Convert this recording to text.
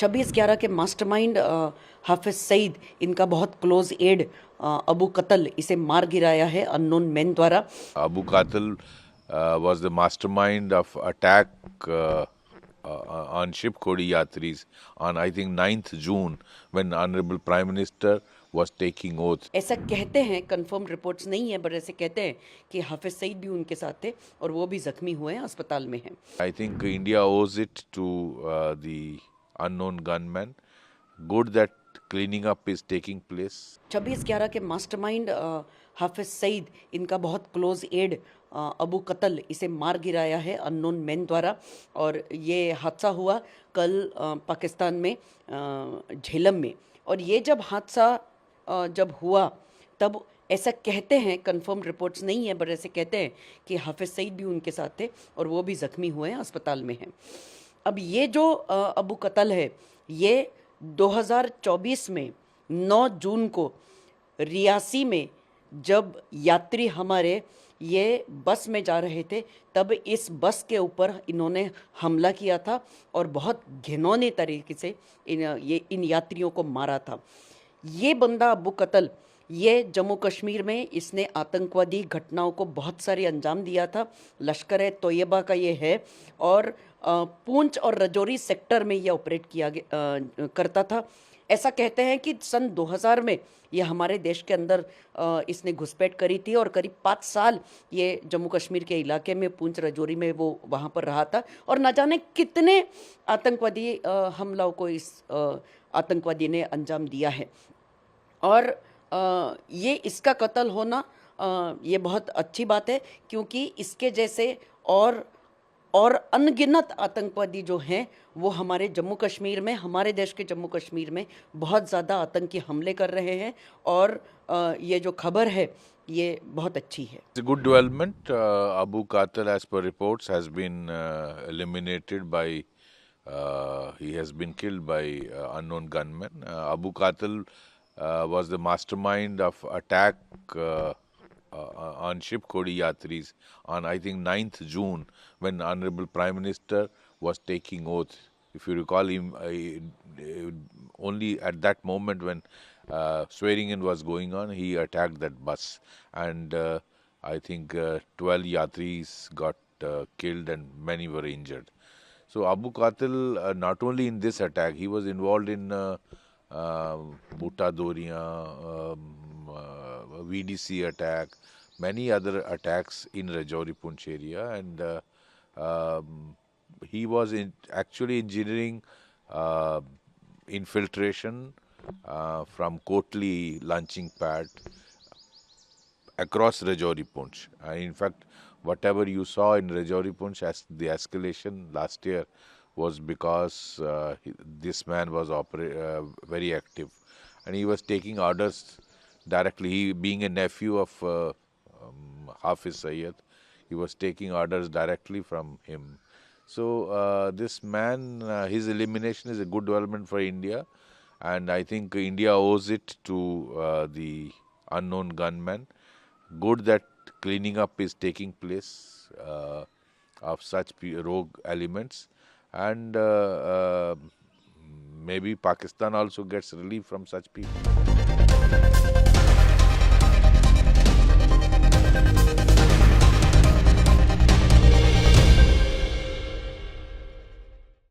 26/11 के मास्टरमाइंड हाफिज सईद, इनका बहुत क्लोज एड अबू कतल, इसे मार गिराया है अननोन मैन द्वारा। Abu Qatil was the mastermind of attack on ship Khodi Yatris on I think 9th June when Honorable Prime Minister was taking oath. ऐसा कहते हैं, कंफर्म रिपोर्ट्स नहीं है, पर ऐसे कहते हैं कि हाफिज सईद भी उनके साथ थे और वो भी जख्मी हुए हैं, अस्पताल में हैं। I think India owes it to the unknown gunman. Good that cleaning up is taking place. 26/11 के मास्टरमाइंड हाफिज सईद, इनका बहुत क्लोज एड अबू कतल, इसे मार गिराया है अननोन मैन द्वारा। और ये हादसा हुआ कल पाकिस्तान में झेलम में। और ये जब हादसा जब हुआ तब ऐसा कहते हैं, कंफर्म रिपोर्ट्स नहीं है, पर ऐसे कहते हैं कि हाफिज सईद भी उनके साथ थे और वो भी ज़ख्मी हुए हैं, अस्पताल में हैं। अब ये जो अबू कतल है, ये 2024 में 9 जून को रियासी में जब यात्री हमारे ये बस में जा रहे थे, तब इस बस के ऊपर इन्होंने हमला किया था और बहुत घिनौने तरीके से इन यात्रियों को मारा था। ये बंदा अबू कतल, ये जम्मू कश्मीर में इसने आतंकवादी घटनाओं को बहुत सारे अंजाम दिया था। लश्कर ए तोयबा का ये है और पूंछ और रजौरी सेक्टर में ये ऑपरेट करता था। ऐसा कहते हैं कि सन 2000 में ये हमारे देश के अंदर इसने घुसपैठ करी थी और करीब 5 साल ये जम्मू कश्मीर के इलाके में पूंछ रजौरी में वो वहाँ पर रहा था और न जाने कितने आतंकवादी हमलों को इस आतंकवादी ने अंजाम दिया है। और ये इसका कत्ल होना ये बहुत अच्छी बात है, क्योंकि इसके जैसे और अनगिनत आतंकवादी जो हैं वो हमारे जम्मू कश्मीर में, हमारे देश के जम्मू कश्मीर में बहुत ज़्यादा आतंकी हमले कर रहे हैं। और ये जो खबर है ये बहुत अच्छी है। It's a good development. Abu Qatil, as per reports, has been eliminated by. He has been killed by unknown gunmen. Abu Qatil was the mastermind of attack on ship Khodi Yatris on I think 9th June when Honorable Prime Minister was taking oath. If you recall him, only at that moment when swearing in was going on, he attacked that bus, and I think 12 yatris got killed and many were injured. So Abu Qatil, not only in this attack, he was involved in Butta Doriya, VDC attack, many other attacks in Rajouri Poonch area, and he was actually engineering infiltration from Kotli launching pad across Rajouri Poonch. In fact, whatever you saw in Rajouri Poonch as the escalation last year was because this man was very active, and he was taking orders directly. He, being a nephew of Hafiz Sayyid, he was taking orders directly from him. So this man, his elimination is a good development for India, and I think India owes it to the unknown gunman. Good that cleaning up is taking place of such rogue elements, and maybe Pakistan also gets relief from such people.